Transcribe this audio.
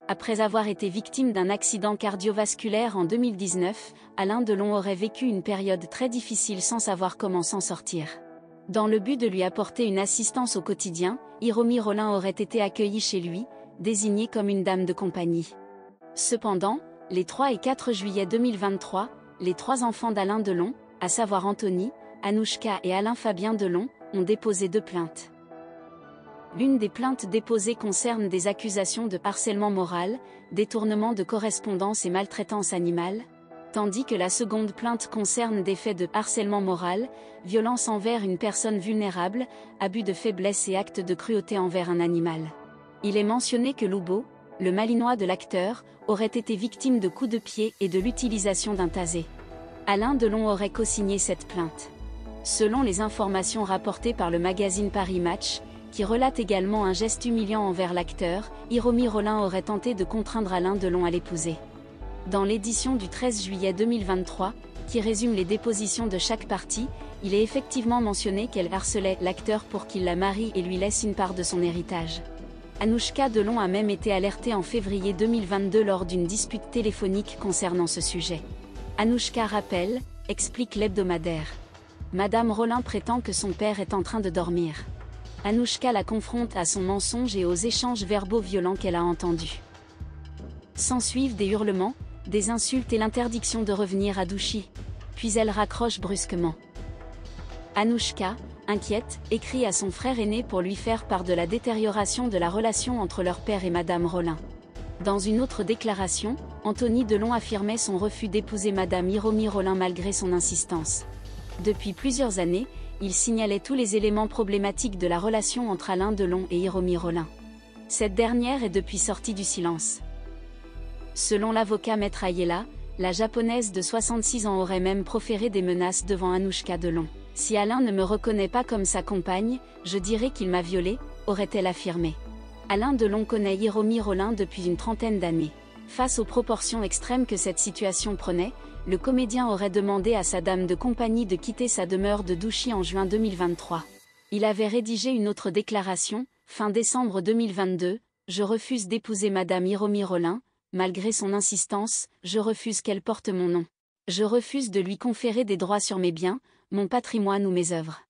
Après avoir été victime d'un accident cardiovasculaire en 2019, Alain Delon aurait vécu une période très difficile sans savoir comment s'en sortir. Dans le but de lui apporter une assistance au quotidien, Hiromi Rollin aurait été accueillie chez lui, désignée comme une dame de compagnie. Cependant, les 3 et 4 juillet 2023, les 3 enfants d'Alain Delon, à savoir Anthony, Anouchka et Alain Fabien Delon, ont déposé 2 plaintes. L'une des plaintes déposées concerne des accusations de harcèlement moral, détournement de correspondance et maltraitance animale, tandis que la seconde plainte concerne des faits de harcèlement moral, violence envers une personne vulnérable, abus de faiblesse et actes de cruauté envers un animal. Il est mentionné que Loubo, le malinois de l'acteur, aurait été victime de coups de pied et de l'utilisation d'un tasé. Alain Delon aurait co-signé cette plainte. Selon les informations rapportées par le magazine Paris Match, qui relate également un geste humiliant envers l'acteur, Hiromi Rollin aurait tenté de contraindre Alain Delon à l'épouser. Dans l'édition du 13 juillet 2023, qui résume les dépositions de chaque partie, il est effectivement mentionné qu'elle harcelait l'acteur pour qu'il la marie et lui laisse une part de son héritage. Anouchka Delon a même été alertée en février 2022 lors d'une dispute téléphonique concernant ce sujet. Anouchka rappelle, explique l'hebdomadaire. Madame Rollin prétend que son père est en train de dormir. Anouchka la confronte à son mensonge et aux échanges verbaux violents qu'elle a entendus. S'ensuivent des hurlements, des insultes et l'interdiction de revenir à Douchy. Puis elle raccroche brusquement. Anouchka, inquiète, écrit à son frère aîné pour lui faire part de la détérioration de la relation entre leur père et Madame Rollin. Dans une autre déclaration, Anthony Delon affirmait son refus d'épouser Madame Hiromi Rollin malgré son insistance. Depuis plusieurs années, il signalait tous les éléments problématiques de la relation entre Alain Delon et Hiromi Rollin. Cette dernière est depuis sortie du silence. Selon l'avocat Maître Ayela, la japonaise de 66 ans aurait même proféré des menaces devant Anouchka Delon. « Si Alain ne me reconnaît pas comme sa compagne, je dirais qu'il m'a violée », aurait-elle affirmé. Alain Delon connaît Hiromi Rollin depuis une trentaine d'années. Face aux proportions extrêmes que cette situation prenait, le comédien aurait demandé à sa dame de compagnie de quitter sa demeure de Douchy en juin 2023. Il avait rédigé une autre déclaration, fin décembre 2022, « Je refuse d'épouser Madame Hiromi Rollin, malgré son insistance, je refuse qu'elle porte mon nom. Je refuse de lui conférer des droits sur mes biens, mon patrimoine ou mes œuvres. »